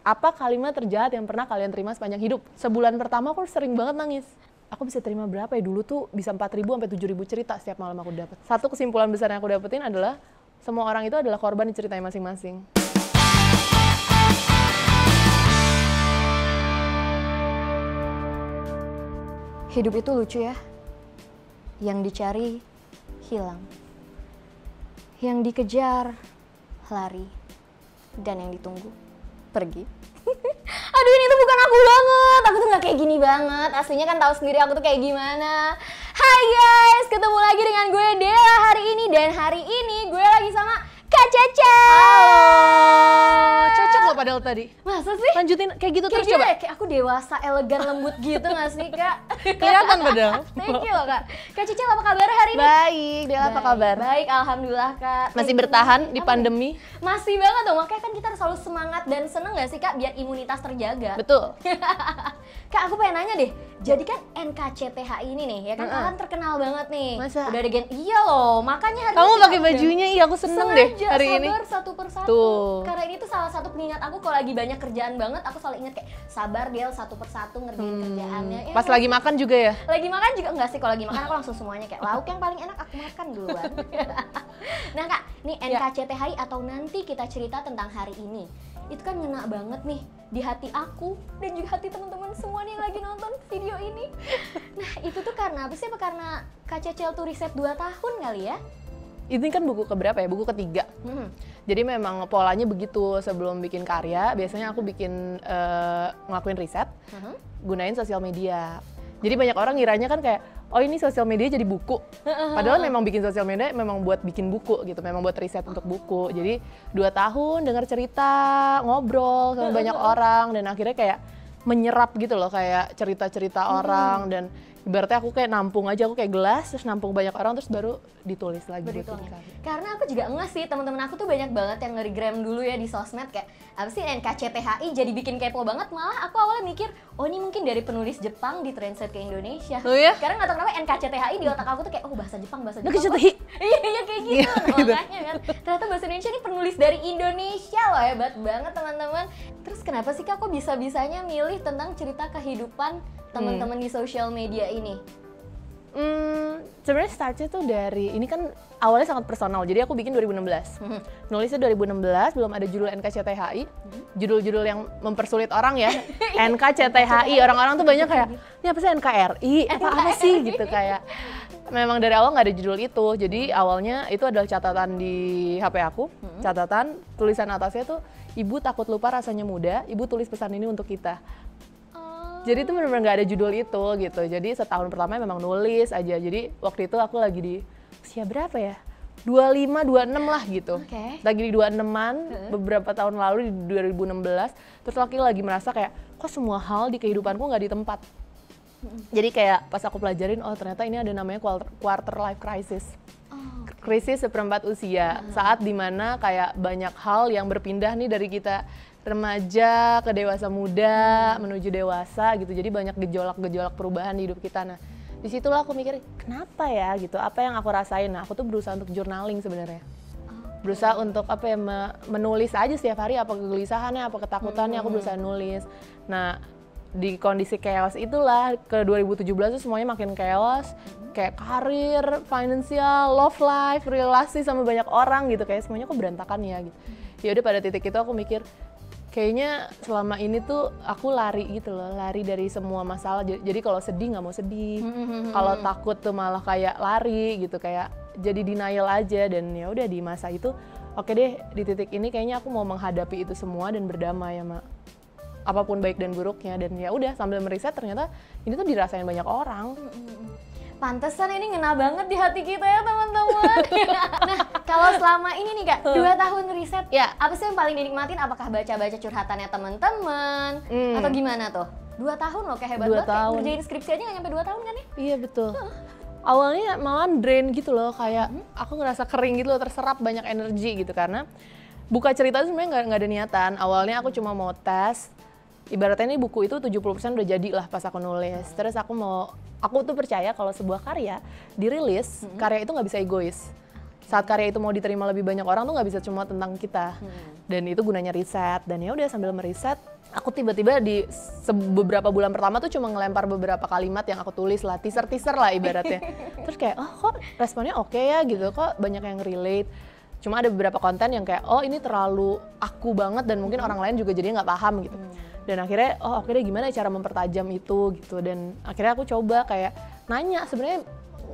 Apa kalimat terjahat yang pernah kalian terima sepanjang hidup? Sebulan pertama aku sering banget nangis. Aku bisa terima berapa ya? Dulu tuh bisa 4.000 sampai 7.000 cerita setiap malam aku dapat. Satu kesimpulan besar yang aku dapetin adalah semua orang itu adalah korban di ceritanya masing-masing. Hidup itu lucu ya. Yang dicari hilang. Yang dikejar lari. Dan yang ditunggu pergi. Aduh, ini tuh bukan aku banget. Aku tuh gak kayak gini banget. Aslinya kan tahu sendiri aku tuh kayak gimana. Hai guys, ketemu lagi dengan gue Dela hari ini. Dan hari ini gue lagi sama Kak Cece. Halo, cocok loh padahal tadi. Masa sih? Lanjutin kayak gitu terus Kayak coba. kayak aku dewasa, elegan, lembut gitu gak sih Kak? Kelihatan padahal. Thank you loh Kak. Kak Cece apa kabar hari ini? Baik, Dela apa kabar? Baik, alhamdulillah Kak. Masih Thank you bertahan banget. di Apa pandemi? nih? Masih banget dong, makanya kan kita harus selalu semangat dan seneng gak sih Kak biar imunitas terjaga. Betul. Kak, aku pengen nanya deh, jadi kan NKCTHI ini nih, ya kan kalian terkenal banget nih. Masa? Udah ada iya loh, makanya hari Kamu ini pakai aku bajunya, iya aku seneng deh hari ini. Sabar satu persatu. Tuh. Karena ini tuh salah satu pengingat aku kalau lagi banyak kerjaan banget, aku selalu ingat kayak sabar Del satu persatu ngerjain kerjaannya. Ya, Pas kan? lagi makan juga ya? Lagi makan juga enggak sih, kalau lagi makan aku langsung semuanya kayak lauk yang paling enak aku makan duluan. Nah Kak, nih NKCTHI atau nanti kita cerita tentang hari ini. Itu kan ngena banget nih di hati aku dan juga hati teman-teman semua nih yang lagi nonton video ini. Nah, itu tuh karena apa sih? Apa karena Kak Cecel tuh riset 2 tahun kali ya? Ini kan buku keberapa ya? Buku ketiga. Jadi memang polanya begitu, sebelum bikin karya, biasanya aku bikin ngelakuin riset, gunain sosial media. Jadi banyak orang ngiranya kan kayak, oh ini sosial media jadi buku. Padahal memang bikin sosial media memang buat bikin buku gitu, memang buat riset untuk buku. Jadi 2 tahun dengar cerita, ngobrol sama banyak orang, dan akhirnya kayak menyerap gitu loh, kayak cerita-cerita orang, dan ibaratnya aku kayak nampung aja, aku kayak gelas, terus nampung banyak orang, terus baru ditulis lagi. Karena aku juga enggak sih, teman-teman aku tuh banyak banget yang nge-regram dulu ya di sosmed kayak apa sih NKCTHI jadi bikin kepo banget. Malah aku awalnya mikir, oh ini mungkin dari penulis Jepang ditranslate ke Indonesia. Oh ya? Karena nggak tahu kenapa NKCTHI di otak aku tuh kayak, oh bahasa Jepang. NKCTHI. Iya kayak gitu. Nah, makanya kan ternyata bahasa Indonesia ini penulis dari Indonesia loh, hebat banget teman-teman. Terus kenapa sih Kak kok bisa-bisanya milih tentang cerita kehidupan teman-teman di sosial media ini? Sebenarnya startnya tuh dari, ini kan awalnya sangat personal, jadi aku bikin 2016. Nulisnya 2016, belum ada judul NKCTHI, judul-judul yang mempersulit orang ya. NKCTHI, orang-orang tuh banyak kayak, ini apa sih NKRI, apa sih gitu kayak. Memang dari awal nggak ada judul itu, jadi awalnya itu adalah catatan di HP aku, catatan, tulisan atasnya tuh, ibu takut lupa rasanya muda, ibu tulis pesan ini untuk kita. Jadi itu benar-benar nggak ada judul itu gitu. Jadi setahun pertama memang nulis aja. Jadi waktu itu aku lagi di usia berapa ya? 25, 26 lah gitu. Lagi di 26-an beberapa tahun lalu di 2016. Terus lagi merasa kayak kok semua hal di kehidupanku nggak di tempat. Jadi kayak pas aku pelajarin, oh ternyata ini ada namanya quarter life crisis. Krisis seperempat usia. Saat dimana kayak banyak hal yang berpindah nih dari kita remaja ke dewasa muda menuju dewasa gitu, jadi banyak gejolak-gejolak perubahan di hidup kita. Nah disitulah aku mikir kenapa ya gitu, apa yang aku rasain. Nah aku tuh berusaha untuk journaling sebenarnya, berusaha untuk apa ya, menulis aja setiap hari apa kegelisahannya, apa ketakutannya, aku berusaha nulis. Nah di kondisi chaos itulah ke 2017 tuh semuanya makin chaos, kayak karir, finansial, love life, relasi sama banyak orang gitu, kayak semuanya kok berantakan ya gitu. Ya udah pada titik itu aku mikir kayaknya selama ini tuh aku lari gitu loh, lari dari semua masalah. Jadi kalau sedih nggak mau sedih, kalau takut tuh malah kayak lari gitu, kayak jadi denial aja. Dan ya udah di masa itu, oke deh di titik ini kayaknya aku mau menghadapi itu semua dan berdamai sama apapun baik dan buruknya. Dan ya udah sambil meriset ternyata ini tuh dirasain banyak orang. Pantesan ini ngena banget di hati kita ya teman-teman. Nah kalau selama ini nih Kak, 2 tahun riset, apa sih yang paling dinikmatin? Apakah baca-baca curhatannya teman-teman atau gimana tuh? 2 tahun loh, kayak hebat banget, kayak ngerjain skripsi aja nggak nyampe 2 tahun kan ya? Iya betul. Awalnya malah drain gitu loh, kayak aku ngerasa kering gitu loh, terserap banyak energi gitu. Karena buka cerita sebenarnya nggak ada niatan. Awalnya aku cuma mau tes, ibaratnya ini buku itu 70% udah jadi lah pas aku nulis. Terus aku tuh percaya kalau sebuah karya dirilis, karya itu nggak bisa egois. saat karya itu mau diterima lebih banyak orang tuh nggak bisa cuma tentang kita. Dan itu gunanya riset. Dan ya udah sambil meriset, aku tiba-tiba di beberapa bulan pertama tuh cuma ngelempar beberapa kalimat yang aku tulis lah, teaser lah ibaratnya. Terus kayak, oh kok responnya oke ya gitu, kok banyak yang relate. Cuma ada beberapa konten yang kayak, oh ini terlalu aku banget dan mungkin orang lain juga jadinya nggak paham gitu. Dan akhirnya, oh oke deh gimana cara mempertajam itu gitu. Dan akhirnya aku coba kayak nanya sebenarnya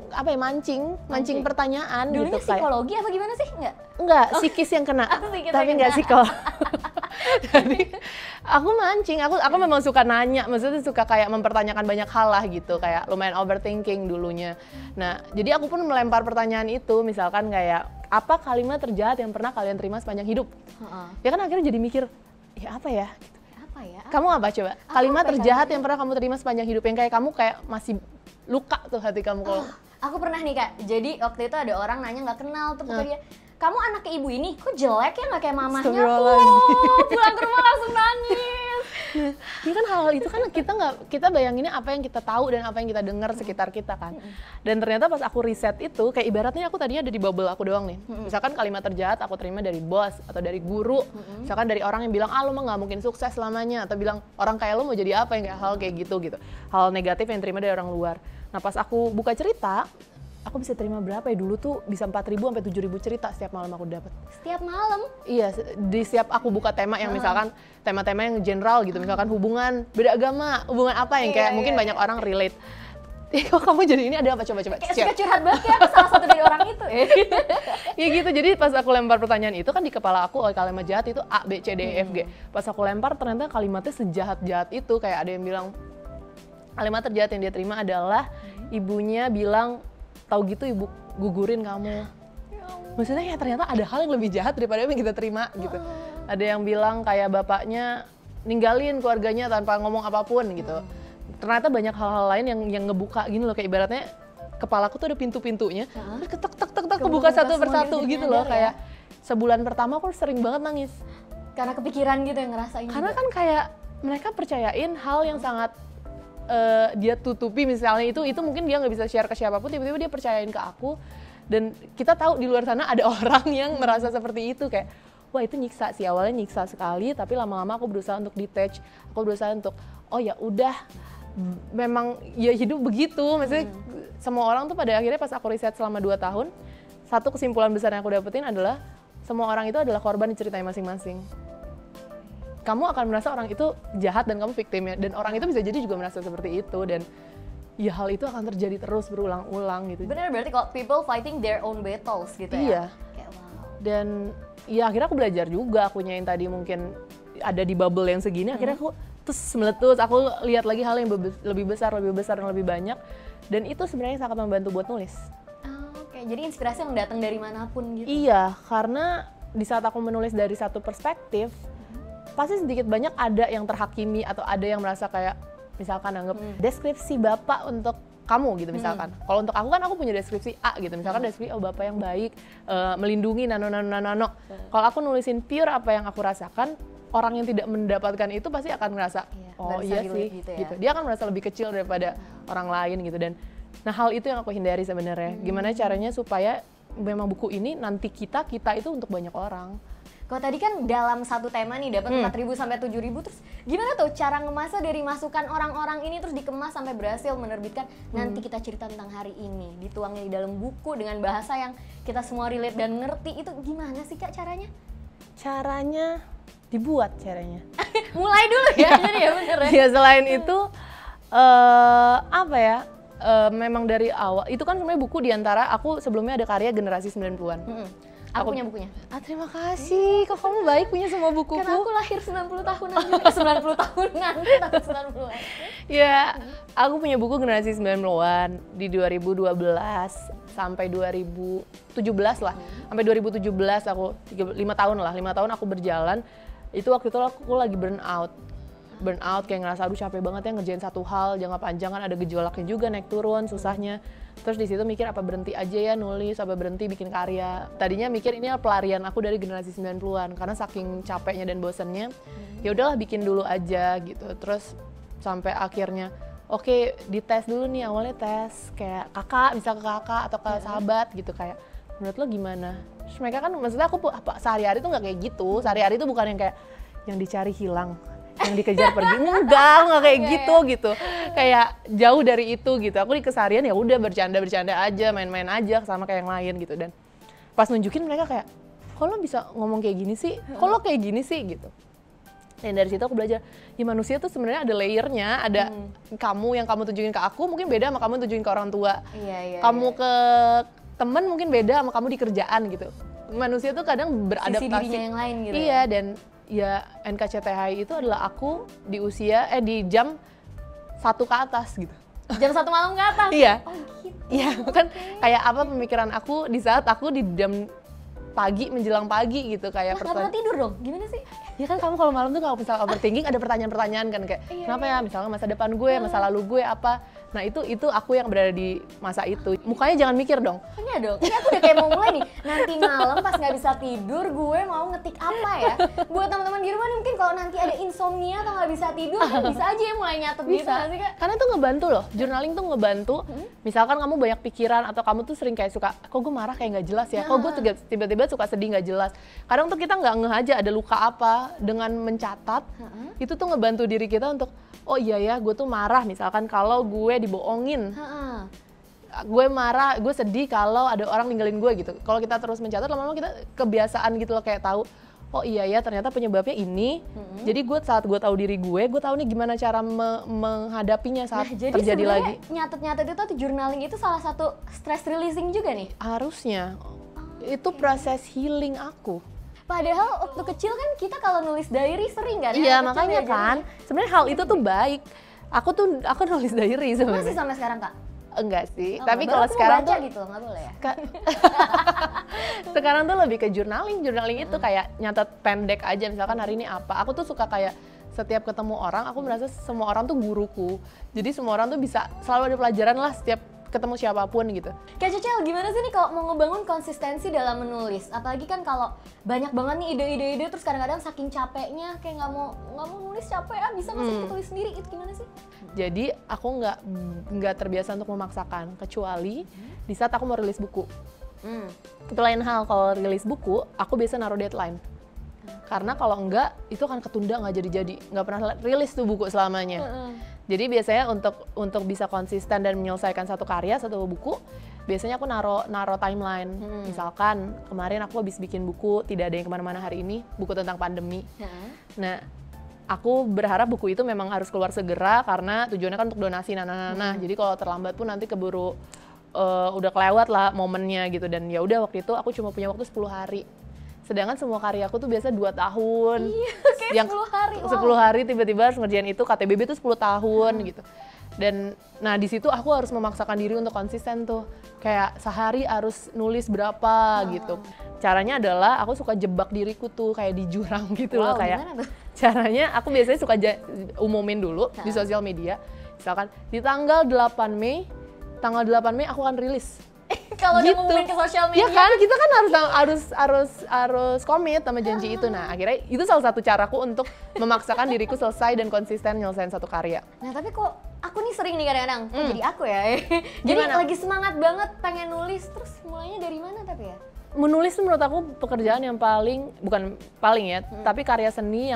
apa ya, mancing pertanyaan. Dulunya gitu, psikologi apa gimana sih? Enggak, psikis yang kena, tapi nggak psiko. Jadi aku mancing, aku memang suka nanya, maksudnya suka kayak mempertanyakan banyak hal lah gitu, kayak lumayan overthinking dulunya. Nah, jadi aku pun melempar pertanyaan itu, misalkan kayak apa kalimat terjahat yang pernah kalian terima sepanjang hidup? Ya kan akhirnya jadi mikir, ya apa ya? Gitu. Apa ya? Kamu apa coba? Kalimat terjahat yang pernah kamu terima sepanjang hidup, yang kayak kamu kayak masih luka tuh hati kamu kalau. Aku pernah nih Kak, jadi waktu itu ada orang nanya nggak kenal tuh pokoknya dia, kamu anaknya ibu ini, kok jelek ya nggak kayak mamahnya? Pulang ke rumah langsung nangis. Nah, ini kan hal itu kan kita bayanginnya apa yang kita tahu dan apa yang kita dengar sekitar kita kan. Dan ternyata pas aku riset itu, kayak ibaratnya aku tadinya ada di bubble aku doang nih. Misalkan kalimat terjahat aku terima dari bos atau dari guru, misalkan dari orang yang bilang, lo mah nggak mungkin sukses selamanya, atau bilang orang kayak lo mau jadi apa, yang kayak hal kayak gitu. Hal negatif yang terima dari orang luar. Nah pas aku buka cerita, aku bisa terima berapa ya, dulu tuh bisa 4.000 sampai 7.000 cerita setiap malam aku dapat. Setiap malam? Iya, di setiap aku buka tema yang misalkan tema-tema yang general gitu, misalkan hubungan beda agama, hubungan apa yang kayak mungkin banyak orang relate. Kok kamu jadi ini ada apa, coba kayak suka curhat banget ya, aku salah satu dari orang itu. Ya gitu, jadi pas aku lempar pertanyaan itu kan di kepala aku, oh kalimat jahat itu A, B, C, D, E, F, G. Pas aku lempar ternyata kalimatnya sejahat-jahat itu, kayak ada yang bilang kalimat terjahat yang dia terima adalah ibunya bilang, tahu gitu ibu gugurin kamu. Maksudnya ya ternyata ada hal yang lebih jahat daripada yang kita terima gitu. Ada yang bilang kayak bapaknya ninggalin keluarganya tanpa ngomong apapun gitu. Ternyata banyak hal-hal lain yang ngebuka gini loh, kayak ibaratnya kepalaku tuh ada pintu-pintunya, ketek kebuka satu persatu gitu loh. Kayak sebulan pertama aku sering banget nangis. Karena kepikiran gitu yang ngerasain. Karena kan kayak mereka percayain hal yang sangat dia tutupi, misalnya itu mungkin dia nggak bisa share ke siapapun, tiba-tiba dia percayain ke aku. Dan kita tahu di luar sana ada orang yang merasa seperti itu, kayak wah itu nyiksa sih, awalnya nyiksa sekali, tapi lama-lama aku berusaha untuk detach, aku berusaha untuk oh ya udah, memang ya hidup begitu. Maksudnya semua orang tuh pada akhirnya pas aku riset selama 2 tahun, satu kesimpulan besar yang aku dapetin adalah semua orang itu adalah korban di ceritanya masing-masing. Kamu akan merasa orang itu jahat dan kamu victimnya, dan orang itu bisa jadi juga merasa seperti itu, dan ya hal itu akan terjadi terus berulang-ulang gitu. Bener, berarti kalau people fighting their own battles gitu ya? Iya. Kayak wow. Dan ya akhirnya aku belajar juga, aku yang tadi mungkin ada di bubble yang segini, akhirnya aku terus meletus, aku lihat lagi hal yang lebih besar dan lebih banyak, dan itu sebenarnya sangat membantu buat nulis. Oke, jadi inspirasi yang datang dari manapun gitu? Iya, karena di saat aku menulis dari satu perspektif, pasti sedikit banyak ada yang terhakimi atau ada yang merasa kayak misalkan anggap deskripsi bapak untuk kamu gitu misalkan. Kalau untuk aku kan aku punya deskripsi A gitu, misalkan deskripsi oh bapak yang baik, melindungi nano. Kalau aku nulisin pure apa yang aku rasakan, orang yang tidak mendapatkan itu pasti akan ngerasa oh iya sih gitu. Dia akan merasa lebih kecil daripada orang lain gitu. Dan nah hal itu yang aku hindari sebenarnya. Gimana caranya supaya memang buku ini nanti kita itu untuk banyak orang. Kalau tadi kan dalam satu tema nih dapat 4.000 sampai 7.000, terus gimana tuh cara ngemasnya dari masukan orang-orang ini terus dikemas sampai berhasil menerbitkan nanti kita cerita tentang hari ini, dituangnya di dalam buku dengan bahasa yang kita semua relate dan ngerti, itu gimana sih Kak caranya? Caranya dibuat caranya. Mulai dulu ya, jadi ya bener ya. Ya selain itu apa ya? Memang dari awal itu kan sebenarnya buku diantara aku sebelumnya ada karya generasi 90-an. Aku punya bukunya. Terima kasih, kok kamu baik punya semua bukuku. Karena aku lahir 90 tahunan juga, 90 tahunan, tahun 90-an. Ya, aku punya buku generasi 90-an di 2012 sampai 2017 lah. Sampai 2017 aku 5 tahun aku berjalan. Itu waktu itu aku lagi burn out kayak ngerasa aduh capek banget ya ngerjain satu hal jangka panjang, kan ada gejolaknya juga, naik turun susahnya. Terus di situ mikir apa berhenti aja ya nulis, apa berhenti bikin karya. Tadinya mikir ini pelarian aku dari generasi 90-an karena saking capeknya dan bosannya. Ya udahlah bikin dulu aja gitu. Terus sampai akhirnya oke, dites dulu nih, awalnya tes kayak kakak, misal ke kakak atau ke sahabat gitu, kayak menurut lo gimana? Terus mereka kan maksudnya aku sehari-hari tuh nggak kayak gitu, sehari-hari tuh bukan yang kayak yang dicari hilang, yang dikejar pergi, enggak kayak gitu. Kayak jauh dari itu gitu. Aku di keseharian ya udah bercanda aja, main-main aja sama kayak yang lain gitu. Dan pas nunjukin mereka kayak, kok lo bisa ngomong kayak gini sih? Kok lo kayak gini sih gitu. Dan dari situ aku belajar, ya manusia tuh sebenarnya ada layernya, ada kamu yang kamu tunjukin ke aku mungkin beda sama kamu tunjukin ke orang tua. Kamu ke temen mungkin beda sama kamu di kerjaan gitu. Manusia tuh kadang beradaptasi. Sisi dirinya yang lain gitu. Iya, dan ya NKCTHI itu adalah aku di usia di jam 1 ke atas gitu. Jam 1 malam ke atas? Iya. Oh gitu. Iya, kan kayak apa pemikiran aku di saat aku di jam pagi menjelang pagi gitu kayak nggak pernah tidur dong? Gimana sih? Ya kan kamu kalau malam tuh kalau misalnya overthinking ada pertanyaan-pertanyaan kan kayak kenapa ya misalnya masa depan gue, masa lalu gue apa. Nah itu aku yang berada di masa itu. Mukanya jangan mikir dong. Iya dong. Ini aku udah kayak mau mulai nih. Nanti malam pas nggak bisa tidur gue mau ngetik apa ya? Buat teman-teman di rumah nih mungkin kalau nanti ada insomnia atau nggak bisa tidur kan bisa aja ya mulai nyatet gitu nggak sih Kak? Karena itu ngebantu loh. Journaling tuh ngebantu. Misalkan kamu banyak pikiran atau kamu tuh sering kayak suka, kok gue marah kayak nggak jelas ya? Kok gue tiba-tiba suka sedih nggak jelas? Kadang tuh kita nggak ngeh aja ada luka apa dengan mencatat. Itu tuh ngebantu diri kita untuk oh iya ya, gue tuh marah misalkan kalau gue dibohongin. Gue marah, gue sedih kalau ada orang ninggalin gue gitu. Kalau kita terus mencatat, lama-lama kita kebiasaan gitu loh kayak tahu. Oh iya ya, ternyata penyebabnya ini. Jadi saat gue tahu diri gue tahu nih gimana cara menghadapinya saat terjadi lagi. Nyatet-nyatet itu atau journaling itu salah satu stress releasing juga nih? Harusnya. Itu proses healing aku. Padahal waktu kecil kan kita kalau nulis diary sering kan? Iya makanya kan, sebenarnya hal itu tuh baik. Aku nulis diary sebenarnya. Masih sampai sekarang Kak? Enggak sih, tapi kalau sekarang baca tuh gitu nggak boleh ya? Sekarang tuh lebih ke journaling itu kayak nyatet pendek aja misalkan hari ini apa. Aku tuh suka kayak setiap ketemu orang, aku merasa semua orang tuh guruku. Jadi semua orang tuh bisa selalu ada pelajaran lah setiap ketemu siapapun gitu. Kak Cecil, gimana sih nih kalau mau ngebangun konsistensi dalam menulis? Apalagi kan kalau banyak banget nih ide-ide terus kadang-kadang saking capeknya kayak nggak mau nulis capek bisa nggak sih tulis sendiri itu gimana sih? Jadi aku nggak terbiasa untuk memaksakan kecuali di saat aku mau rilis buku. Itu lain hal, kalau rilis buku aku biasa naruh deadline. Karena kalau enggak itu akan ketunda nggak jadi-jadi, nggak pernah rilis tuh buku selamanya. Jadi biasanya untuk bisa konsisten dan menyelesaikan satu karya, satu buku, biasanya aku naro timeline. Misalkan kemarin aku habis bikin buku Tidak Ada Yang Kemana-Mana Hari Ini, buku tentang pandemi. Nah, aku berharap buku itu memang harus keluar segera karena tujuannya kan untuk donasi. Jadi kalau terlambat pun nanti keburu udah kelewat lah momennya gitu. Dan ya udah waktu itu aku cuma punya waktu 10 hari. Sedangkan semua karya aku tuh biasa 2 tahun. Iya, kayak yang 10 hari. 10 hari tiba-tiba harus ngerjain itu, KTBB tuh 10 tahun gitu. Dan nah di situ aku harus memaksakan diri untuk konsisten tuh. Kayak sehari harus nulis berapa gitu. Caranya adalah aku suka jebak diriku tuh kayak di jurang gitu loh kayak. Caranya aku biasanya suka umumin dulu di sosial media. Misalkan di tanggal 8 Mei aku akan rilis. Kalau gitu. Udah ngumumin ke sosial media. Ya kan, kita kan harus komit sama janji itu. Nah, akhirnya itu salah satu caraku untuk memaksakan diriku selesai dan konsisten nyelesain satu karya. Nah, tapi kok aku nih sering nih kadang-kadang, jadi aku ya. Jadi lagi semangat banget pengen nulis, terus mulainya dari mana tapi ya? Menulis tuh menurut aku pekerjaan yang bukan paling ya, tapi karya seni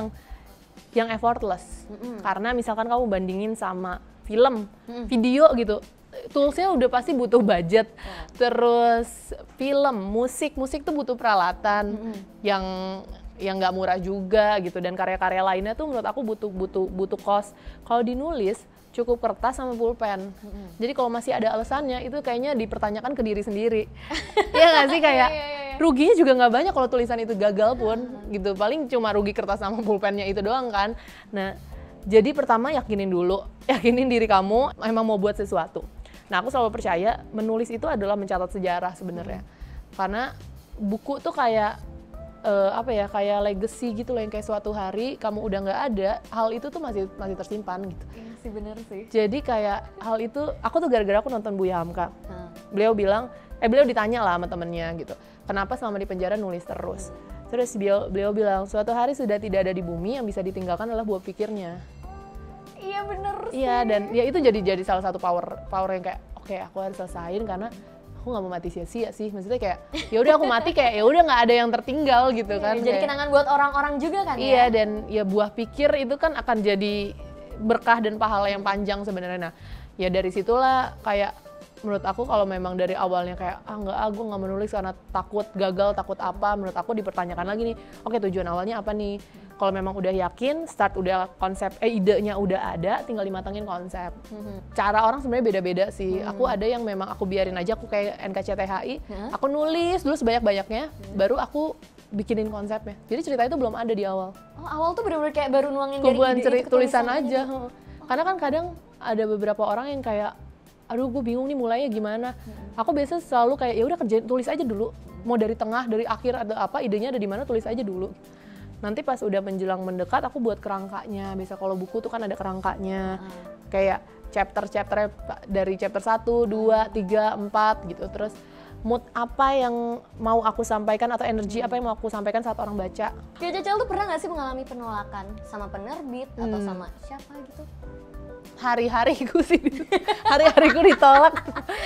yang effortless. Karena misalkan kamu bandingin sama film, video gitu. Toolsnya udah pasti butuh budget, terus film, musik tuh butuh peralatan yang nggak murah juga gitu, dan karya-karya lainnya tuh menurut aku butuh cost. Kalau dinulis cukup kertas sama pulpen, jadi kalau masih ada alasannya itu kayaknya dipertanyakan ke diri sendiri. Iya nggak sih, kayak ruginya juga nggak banyak kalau tulisan itu gagal pun gitu, paling cuma rugi kertas sama pulpennya itu doang kan. Nah jadi pertama yakinin diri kamu emang mau buat sesuatu. Nah, aku selalu percaya menulis itu adalah mencatat sejarah sebenarnya. Karena buku tuh kayak kayak legacy gitu loh, yang kayak suatu hari kamu udah nggak ada, hal itu tuh masih tersimpan gitu. Iya sih, bener sih. Jadi kayak hal itu, aku tuh gara-gara aku nonton Buya Hamka. Beliau ditanya lah sama temennya gitu, kenapa selama di penjara nulis terus? Terus beliau bilang, suatu hari sudah tidak ada di bumi, yang bisa ditinggalkan adalah buah pikirnya. Iya bener sih. Iya, dan ya itu jadi salah satu power yang kayak oke, aku harus selesain karena aku nggak mau mati sia-sia sih, maksudnya kayak ya udah aku mati kayak ya udah nggak ada yang tertinggal gitu kan. Jadi kayak, kenangan buat orang-orang juga kan ya. Iya, dan ya buah pikir itu kan akan jadi berkah dan pahala yang panjang sebenarnya. Nah ya dari situlah kayak menurut aku kalau memang dari awalnya kayak enggak, gue nggak menulis karena takut gagal, takut apa, menurut aku dipertanyakan lagi nih, oke tujuan awalnya apa nih. Kalau memang udah yakin, start udah konsep, idenya udah ada, tinggal dimatengin konsep. Cara orang sebenarnya beda-beda sih. Aku ada yang memang aku biarin aja, aku kayak NKCTHI, aku nulis dulu sebanyak-banyaknya, baru aku bikinin konsepnya. Jadi cerita itu belum ada di awal. Oh, awal tuh bener-bener kayak baru nuangin kumpulan dari ide itu ke tulisan tulisan aja. Karena kan kadang ada beberapa orang yang kayak, aduh gue bingung nih mulainya gimana. Aku biasa selalu kayak ya udah kerjain, tulis aja dulu. Mau dari tengah, dari akhir ada apa, idenya ada di mana, tulis aja dulu. Nanti pas udah menjelang mendekat aku buat kerangkanya. Biasa kalau buku tuh kan ada kerangkanya. Kayak chapter-chapternya dari chapter 1, 2, 3, 4 gitu. Terus mood apa yang mau aku sampaikan atau energi apa yang mau aku sampaikan saat orang baca. Kak Cecel tuh pernah gak sih mengalami penolakan sama penerbit atau sama siapa gitu? Hari-hariku sih, hari-hariku ditolak.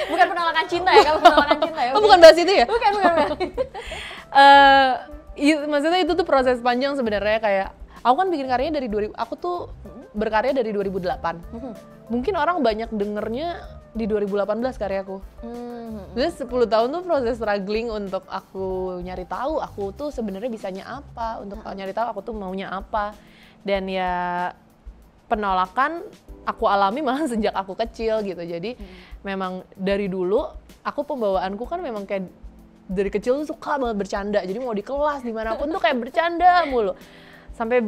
Bukan penolakan cinta ya, kamu penolakan cinta ya? Oh bukan bahas itu ya? Bukan. Maksudnya itu tuh proses panjang sebenarnya. Kayak aku kan bikin karyanya dari aku tuh berkarya dari 2008. Mungkin orang banyak dengernya di 2018 karyaku. Terus 10 tahun tuh proses struggling untuk aku nyari tahu aku tuh sebenarnya bisanya apa, untuk nyari tahu aku tuh maunya apa. Dan ya penolakan aku alami malah sejak aku kecil gitu. Jadi memang dari dulu aku pembawaanku kan memang kayak dari kecil tuh suka banget bercanda. Jadi mau di kelas dimanapun tuh kayak bercanda mulu. Sampai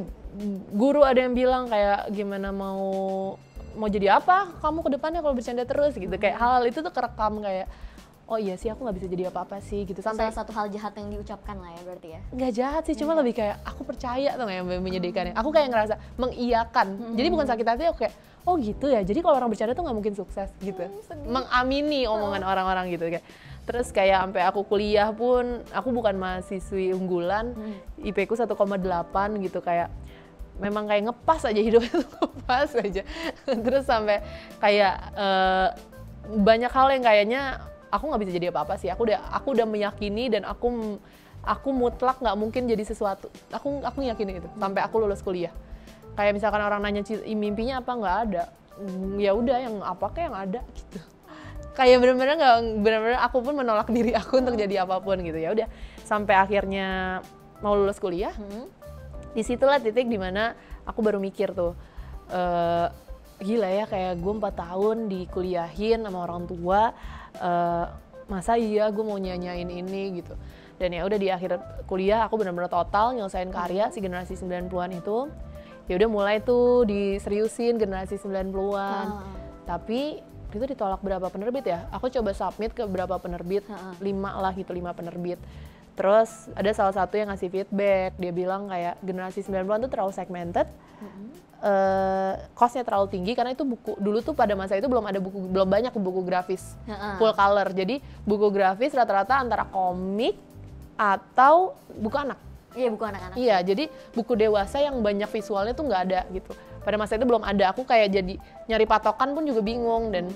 guru ada yang bilang kayak gimana mau jadi apa kamu ke depannya kalau bercanda terus gitu. Kayak hal itu tuh kerekam kayak oh iya sih aku nggak bisa jadi apa-apa sih gitu. Sampai salah satu hal jahat yang diucapkan lah ya berarti ya. Nggak jahat sih, cuma lebih kayak aku percaya tuh yang menyedihkannya. Aku kayak ngerasa mengiyakan. Jadi bukan sakit hati, aku kayak oh gitu ya. Jadi kalau orang bercanda tuh nggak mungkin sukses gitu. Mengamini omongan orang-orang gitu kayak. Terus kayak sampai aku kuliah pun aku bukan mahasiswi unggulan, IP ku 1,8 gitu kayak memang kayak ngepas aja hidup itu ngepas aja. Terus sampai kayak banyak hal yang kayaknya aku nggak bisa jadi apa-apa sih. Aku udah meyakini dan aku mutlak nggak mungkin jadi sesuatu. Aku yakini itu sampai aku lulus kuliah. Kayak misalkan orang nanya mimpinya apa, nggak ada. Ya udah yang apa kayak yang ada gitu. Kayak benar-benar aku pun menolak diri aku untuk jadi apapun gitu. Ya udah sampai akhirnya mau lulus kuliah. Disitulah titik dimana aku baru mikir tuh gila ya kayak gue 4 tahun dikuliahin sama orang tua, masa iya gue mau nyanyain ini gitu. Dan ya udah di akhir kuliah aku benar-benar total nyelesain karya si generasi 90-an itu. Ya udah mulai tuh diseriusin generasi 90-an. Tapi itu ditolak berapa penerbit ya? Aku coba submit ke berapa penerbit, 5 penerbit. Terus ada salah satu yang ngasih feedback, dia bilang kayak generasi 90-an tuh terlalu segmented, cost-nya terlalu tinggi karena itu buku dulu tuh pada masa itu belum banyak buku grafis full color. Jadi buku grafis rata-rata antara komik atau buku anak. Iya, buku anak-anak. Iya, jadi buku dewasa yang banyak visualnya tuh nggak ada gitu. Pada masa itu belum ada. Aku kayak jadi nyari patokan pun juga bingung dan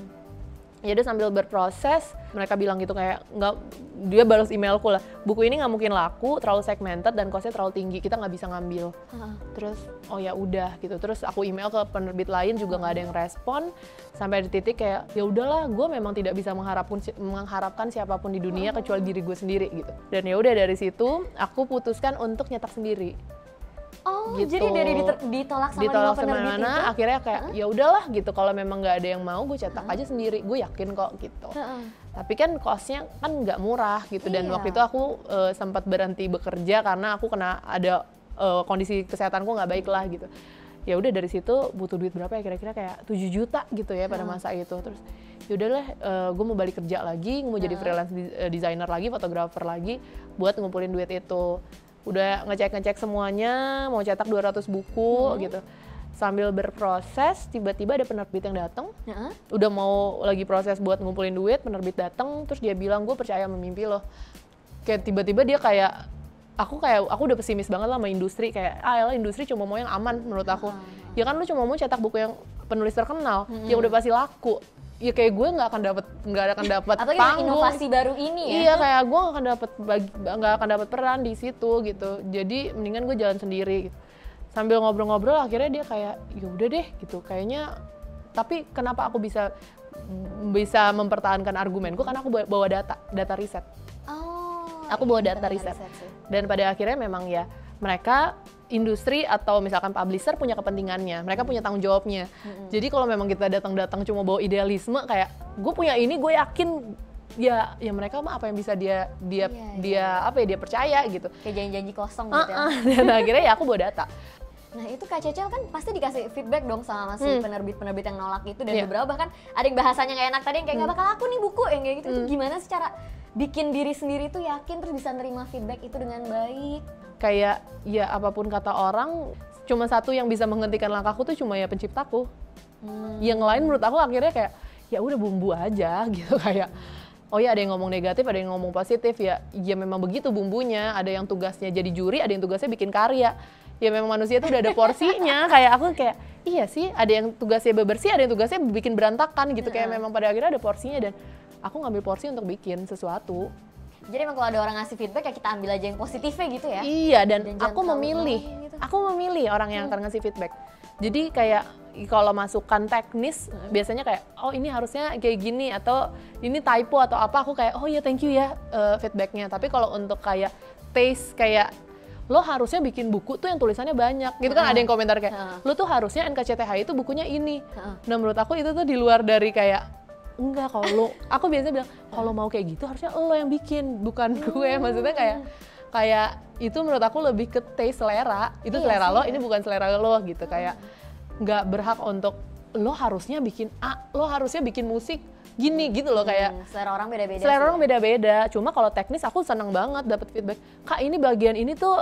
ya udah sambil berproses mereka bilang gitu kayak nggak, dia balas emailku lah, buku ini nggak mungkin laku, terlalu segmented dan costnya terlalu tinggi, kita nggak bisa ngambil. Terus oh ya udah gitu. Terus aku email ke penerbit lain juga nggak ada yang respon sampai di titik kayak ya udahlah, gue memang tidak bisa mengharapkan siapapun di dunia kecuali diri gue sendiri gitu. Dan ya udah dari situ aku putuskan untuk nyetak sendiri. Oh, gitu. Jadi dari ditolak sama penerbit itu? Akhirnya kayak ya udahlah gitu, kalau memang nggak ada yang mau gue cetak aja sendiri, gue yakin kok gitu. Tapi kan cost-nya kan nggak murah gitu. Dan waktu itu aku sempat berhenti bekerja karena aku kena ada kondisi kesehatanku nggak baik lah gitu. Ya udah dari situ butuh duit berapa ya, kira-kira kayak 7 juta gitu ya pada masa itu. Terus ya udahlah, gue mau balik kerja lagi, mau jadi freelance designer lagi, fotografer lagi buat ngumpulin duit itu. Udah ngecek semuanya, mau cetak 200 buku gitu. Sambil berproses, tiba-tiba ada penerbit yang datang. Udah mau lagi proses buat ngumpulin duit, penerbit datang, terus dia bilang, gue percaya sama mimpi lo. Kayak tiba-tiba dia kayak aku udah pesimis banget lah sama industri, kayak elah industri cuma mau yang aman menurut aku. Ya kan lu cuma mau cetak buku yang penulis terkenal, yang udah pasti laku. ya kayak gue nggak akan dapat apalagi panggung. inovasi baru ini ya. Iya, kayak gue nggak akan dapat peran di situ gitu. Jadi mendingan gue jalan sendiri gitu. Sambil ngobrol-ngobrol akhirnya dia kayak ya udah deh gitu kayaknya. Tapi kenapa aku bisa mempertahankan argumenku, karena aku bawa data riset. Aku bawa data riset. Dan pada akhirnya memang ya mereka industri atau misalkan publisher punya kepentingannya, mereka punya tanggung jawabnya. Jadi kalau memang kita datang cuma bawa idealisme kayak gue punya ini, gue yakin ya mereka mah apa yang bisa dia percaya gitu. Kayak janji-janji kosong gitu ya. Dan akhirnya ya aku bawa data. Nah itu Kak Cecel kan pasti dikasih feedback dong sama si penerbit-penerbit yang nolak itu, dan beberapa bahkan ada yang bahasanya nggak enak tadi, yang kayak nggak bakal laku nih buku yang kayak gitu. Itu gimana sih cara bikin diri sendiri tuh yakin terus bisa nerima feedback itu dengan baik? Kayak ya apapun kata orang, cuma satu yang bisa menghentikan langkahku tuh cuma ya penciptaku. Yang lain menurut aku akhirnya kayak ya udah bumbu aja gitu, kayak oh ya ada yang ngomong negatif, ada yang ngomong positif, ya memang begitu bumbunya. Ada yang tugasnya jadi juri, ada yang tugasnya bikin karya. Ya memang manusia itu udah ada porsinya. Kayak aku kayak iya sih, ada yang tugasnya bebersih, ada yang tugasnya bikin berantakan gitu. Kayak memang pada akhirnya ada porsinya, dan aku ngambil porsi untuk bikin sesuatu. Jadi emang kalau ada orang ngasih feedback ya kita ambil aja yang positifnya gitu ya? Iya, dan aku memilih orang yang akan ngasih feedback. Jadi kayak kalau masukan teknis biasanya kayak oh ini harusnya kayak gini, atau ini typo atau apa, aku kayak oh ya thank you ya feedbacknya. Tapi kalau untuk kayak taste, kayak lo harusnya bikin buku tuh yang tulisannya banyak gitu kan, ada yang komentar kayak lo tuh harusnya NKCTHI itu bukunya ini. Nah menurut aku itu tuh di luar dari kayak enggak, kalau aku biasanya bilang kalau mau kayak gitu harusnya lo yang bikin, bukan gue. Maksudnya kayak itu menurut aku lebih ke taste, selera. Itu selera lo, ini bukan selera lo gitu. Kayak nggak berhak untuk lo harusnya bikin A, lo harusnya bikin musik gini gitu loh. Kayak selera orang beda-beda. Selera orang beda-beda. Cuma kalau teknis aku seneng banget dapet feedback. Kak ini bagian ini tuh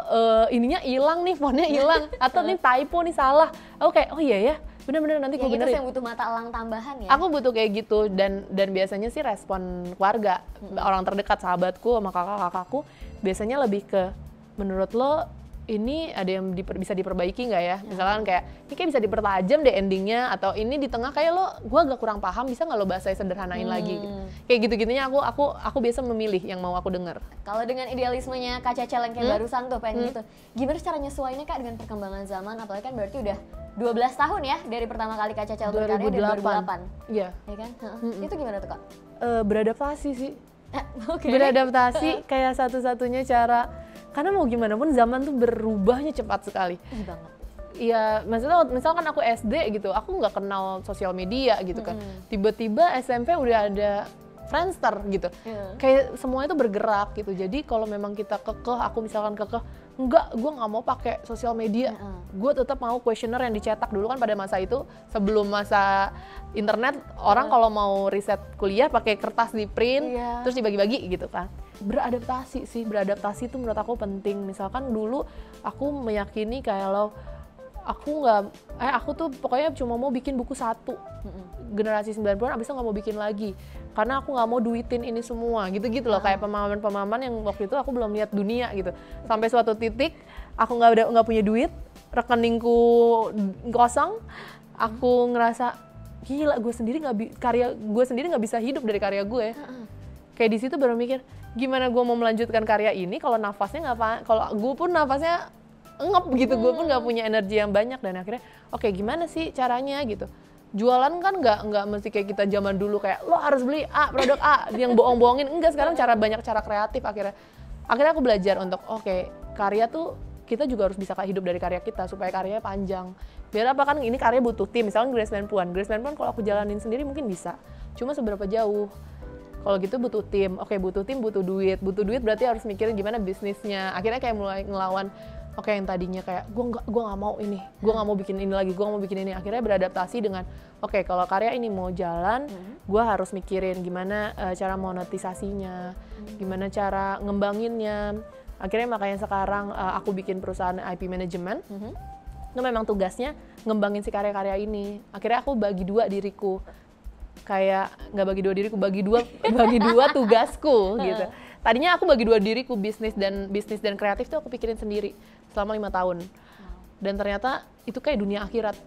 ininya hilang nih, fontnya hilang, atau nih typo nih salah. Aku kayak oh iya ya, bener-bener nanti gue benerin. Itu yang butuh mata elang tambahan ya. Aku butuh kayak gitu, dan biasanya sih respon keluarga, orang terdekat, sahabatku sama kakak-kakakku biasanya lebih ke menurut lo ini ada yang bisa diperbaiki nggak ya? Misalkan kayak ini kayak bisa dipertajam deh endingnya, atau ini di tengah kayak gue agak kurang paham, bisa nggak lo bahasanya sederhanain lagi? Gitu. Kayak gitu-gitunya aku biasa memilih yang mau aku dengar. Kalau dengan idealismenya Kak Cecel yang kayak barusan tuh pengen gitu, gimana cara nyesuainya Kak dengan perkembangan zaman? Apalagi kan berarti udah 12 tahun ya dari pertama kali Kak Cecel berkarya dari 2008. Iya. Ya kan? Itu gimana tuh Kak? Beradaptasi sih. Beradaptasi kayak satu-satunya cara. Karena mau gimana pun zaman tuh berubahnya cepat sekali. Iya banget. Iya, maksudnya misalkan aku SD gitu, aku nggak kenal sosial media gitu kan. Tiba-tiba SMP udah ada Friendster gitu. Kayak semuanya tuh bergerak gitu. Jadi kalau memang kita kekeh, aku misalkan kekeh, enggak, gue nggak mau pakai sosial media. Gue tetap mau kuesioner yang dicetak. Dulu kan pada masa itu, sebelum masa internet, orang kalau mau riset kuliah pakai kertas di print, terus dibagi-bagi gitu kan. Beradaptasi itu menurut aku penting. Misalkan dulu aku meyakini kayak aku tuh pokoknya cuma mau bikin buku satu. Generasi 90-an abis itu nggak mau bikin lagi. Karena aku nggak mau duitin ini semua, gitu-gitu loh. Kayak pemahaman-pemahaman yang waktu itu aku belum lihat dunia gitu. Sampai suatu titik aku nggak punya duit, rekeningku kosong, aku ngerasa gila, gue sendiri nggak bisa hidup dari karya gue. Kayak di situ baru mikir, gimana gue mau melanjutkan karya ini kalau nafasnya kalau gue pun nafasnya ngep gitu, gue pun nggak punya energi yang banyak. Dan akhirnya oke, gimana sih caranya gitu. Jualan kan nggak mesti kayak kita zaman dulu kayak lo harus beli produk A yang bohong-bohongin. Enggak, sekarang banyak cara kreatif. Akhirnya aku belajar untuk karya tuh kita juga harus bisa hidup dari karya kita supaya karyanya panjang. Biar apa, kan ini karya butuh tim. Misalnya Grace Manpuan kalau aku jalanin sendiri mungkin bisa, cuma seberapa jauh. Kalau gitu butuh tim. Butuh tim, butuh duit berarti harus mikirin gimana bisnisnya. Akhirnya kayak mulai ngelawan yang tadinya kayak gue nggak mau ini, gue nggak mau bikin ini lagi, gue nggak mau bikin ini. Akhirnya beradaptasi dengan kalau karya ini mau jalan, gue harus mikirin gimana cara monetisasinya, gimana cara ngembanginnya. Akhirnya makanya sekarang aku bikin perusahaan IP management. Itu memang tugasnya ngembangin si karya-karya ini. Akhirnya aku bagi dua diriku, kayak nggak bagi dua diriku, bagi dua tugasku gitu. Tadinya aku bagi dua diriku, bisnis dan kreatif tuh aku pikirin sendiri selama 5 tahun. Dan ternyata itu kayak dunia akhirat.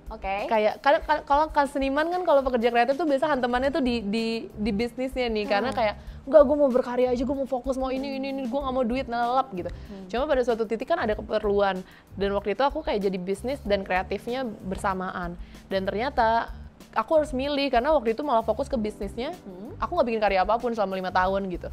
Oke. Kayak kalau seniman kan, kalau pekerja kreatif tuh biasa hantemannya tuh di bisnisnya nih, karena kayak enggak, gue mau berkarya aja, gue mau fokus, mau ini gue nggak mau duit nalap gitu. Cuma pada suatu titik kan ada keperluan, dan waktu itu aku kayak jadi bisnis dan kreatifnya bersamaan, dan ternyata aku harus milih karena waktu itu malah fokus ke bisnisnya. Aku nggak bikin karya apapun selama 5 tahun gitu.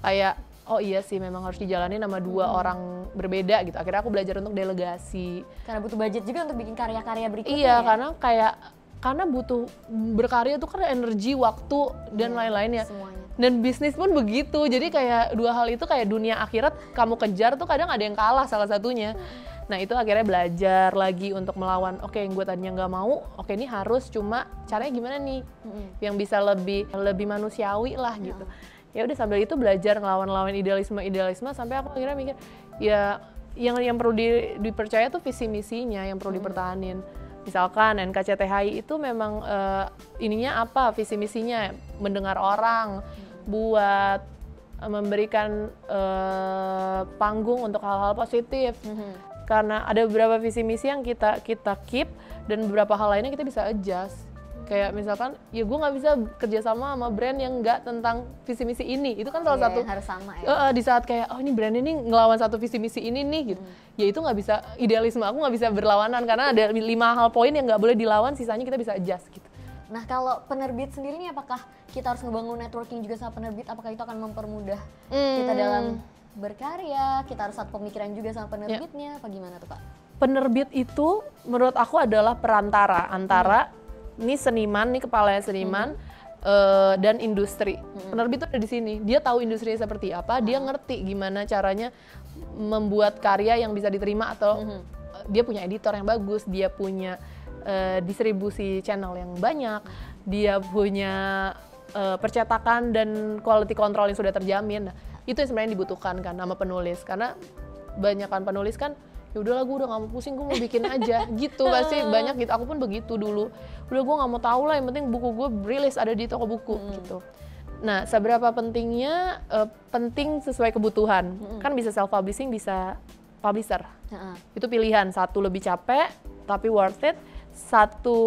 Kayak oh iya sih, memang harus dijalani sama 2 orang berbeda gitu. Akhirnya aku belajar untuk delegasi. Karena butuh budget juga untuk bikin karya-karya berikutnya. Iya, ya? karena butuh berkarya tuh kan energi, waktu dan lain-lainnya. Semuanya. Dan bisnis pun begitu. Jadi kayak 2 hal itu kayak dunia akhirat kamu kejar tuh kadang ada yang kalah salah satunya. Nah itu akhirnya belajar lagi untuk melawan. Oke, yang gue tadinya nggak mau, oke ini harus, cuma caranya gimana nih? Yang bisa lebih manusiawi lah gitu. Ya udah, sambil itu belajar ngelawan idealisme sampai aku akhirnya mikir ya yang perlu dipercaya tuh visi misinya yang perlu dipertahanin. Misalkan NKCTHI itu memang ininya apa, visi misinya mendengar orang, buat memberikan panggung untuk hal-hal positif. Karena ada beberapa visi misi yang kita keep, dan beberapa hal lainnya kita bisa adjust. Kayak misalkan, ya gue nggak bisa kerjasama sama brand yang nggak tentang visi misi ini. Itu kan salah satu harus sama ya. Di saat kayak oh ini brand ini ngelawan satu visi misi ini nih gitu. Ya itu nggak bisa, idealisme aku nggak bisa berlawanan karena ada 5 hal poin yang nggak boleh dilawan, sisanya kita bisa adjust gitu. Nah kalau penerbit sendiri nih, apakah kita harus ngebangun networking juga sama penerbit? Apakah itu akan mempermudah kita dalam berkarya? Kita harus satu pemikiran juga sama penerbitnya? Apa gimana tuh Kak? Penerbit itu menurut aku adalah perantara antara ini seniman, nih kepalanya seniman dan industri. Penerbit itu ada di sini. Dia tahu industrinya seperti apa, dia ngerti gimana caranya membuat karya yang bisa diterima, atau dia punya editor yang bagus, dia punya distribusi channel yang banyak, dia punya percetakan dan quality control yang sudah terjamin. Nah, itu yang sebenarnya dibutuhkan kan sama penulis, karena banyak kan penulis kan ya udahlah gue udah gak mau pusing, gue mau bikin aja gitu. Pasti banyak gitu, aku pun begitu dulu. Udah gue gak mau tahu lah, yang penting buku gue rilis ada di toko buku gitu. Nah seberapa pentingnya, penting sesuai kebutuhan. Kan bisa self publishing, bisa publisher. Itu pilihan, satu lebih capek tapi worth it, satu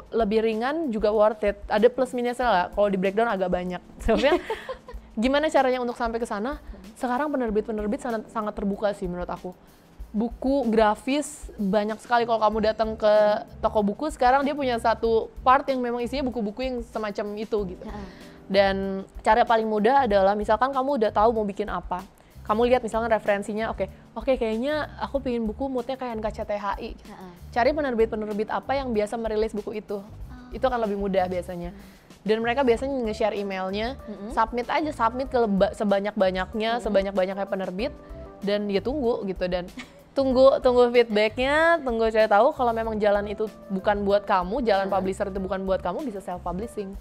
lebih ringan juga worth it. Ada plus minusnya lah, kalau di breakdown agak banyak. Sebenarnya gimana caranya untuk sampai ke sana? Sekarang penerbit sangat terbuka sih menurut aku. Buku grafis banyak sekali. Kalau kamu datang ke toko buku sekarang, dia punya satu part yang memang isinya buku-buku yang semacam itu gitu. Dan cara paling mudah adalah misalkan kamu udah tahu mau bikin apa, kamu lihat misalkan referensinya, oke, kayaknya aku pengen buku moodnya kayak NKCTHI. Cari penerbit apa yang biasa merilis buku itu akan lebih mudah biasanya. Dan mereka biasanya nge-share emailnya, submit ke sebanyak-banyaknya penerbit, dan dia tunggu gitu, dan tunggu feedbacknya, tunggu cari tahu kalau memang jalan itu bukan buat kamu, jalan publisher itu bukan buat kamu, bisa self publishing.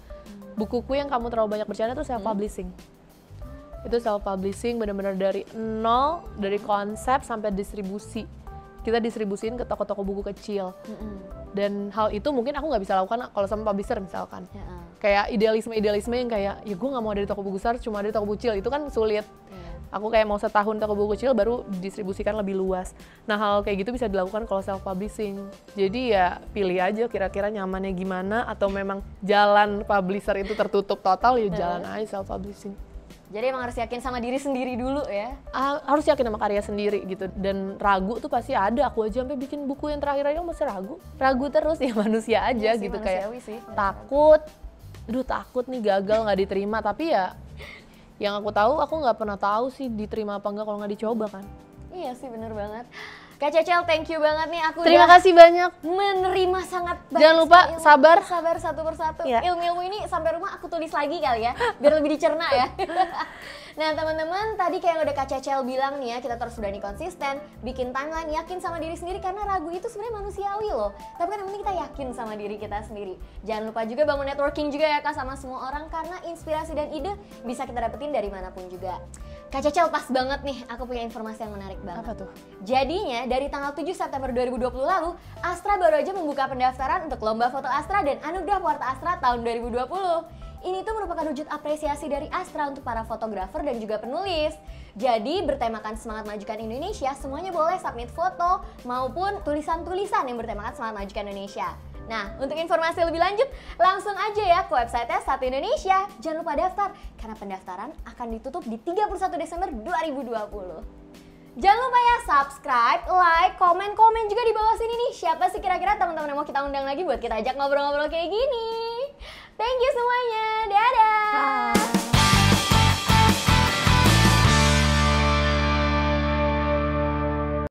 Bukuku yang kamu terlalu banyak bercanda itu self publishing. Itu self publishing benar-benar dari nol, dari konsep sampai distribusi. Kita distribusiin ke toko-toko buku kecil. Dan hal itu mungkin aku nggak bisa lakukan kalau sama publisher misalkan. Kayak idealisme yang kayak ya gue nggak mau dari toko buku besar, cuma dari toko buku kecil, itu kan sulit. Aku kayak mau setahun toko buku kecil baru distribusikan lebih luas. Nah hal kayak gitu bisa dilakukan kalau self publishing. Jadi ya pilih aja kira-kira nyamannya gimana, atau memang jalan publisher itu tertutup total, ya jalan aja self publishing. Jadi emang harus yakin sama diri sendiri dulu ya? Harus yakin sama karya sendiri gitu. Dan ragu tuh pasti ada. Aku aja sampai bikin buku yang terakhir aja masih ragu. Ragu terus, ya manusia aja gitu. Kayak sih, takut nih gagal nggak diterima. Tapi ya yang aku tahu, aku nggak pernah tahu sih diterima apa enggak kalau nggak dicoba kan. Iya sih, bener banget. Kak Cecel, thank you banget nih. Terima kasih banyak. Menerima sangat banyak. Jangan lupa sabar satu persatu. Ya. Ilmu-ilmu ini sampai rumah aku tulis lagi kali ya, biar lebih dicerna ya. Nah teman-teman, tadi kayak yang udah Kak Cecel bilang nih ya, kita terus berani konsisten, bikin timeline, yakin sama diri sendiri, karena ragu itu sebenarnya manusiawi loh. Tapi kan yang penting kita yakin sama diri kita sendiri. Jangan lupa juga bangun networking juga ya Kak sama semua orang, karena inspirasi dan ide bisa kita dapetin dari manapun juga. Kak Cecel, pas banget nih, aku punya informasi yang menarik banget. Apa tuh? Jadinya dari tanggal 7 September 2020 lalu, Astra baru aja membuka pendaftaran untuk Lomba Foto Astra dan Anugerah Warta Astra tahun 2020. Ini tuh merupakan wujud apresiasi dari Astra untuk para fotografer dan juga penulis. Jadi bertemakan semangat majukan Indonesia, semuanya boleh submit foto maupun tulisan-tulisan yang bertemakan semangat majukan Indonesia. Nah, untuk informasi lebih lanjut, langsung aja ya ke website Satu Indonesia. Jangan lupa daftar, karena pendaftaran akan ditutup di 31 Desember 2020. Jangan lupa ya subscribe, like, komen juga di bawah sini nih. Siapa sih kira-kira teman-teman yang mau kita undang lagi buat kita ajak ngobrol-ngobrol kayak gini? Thank you semuanya.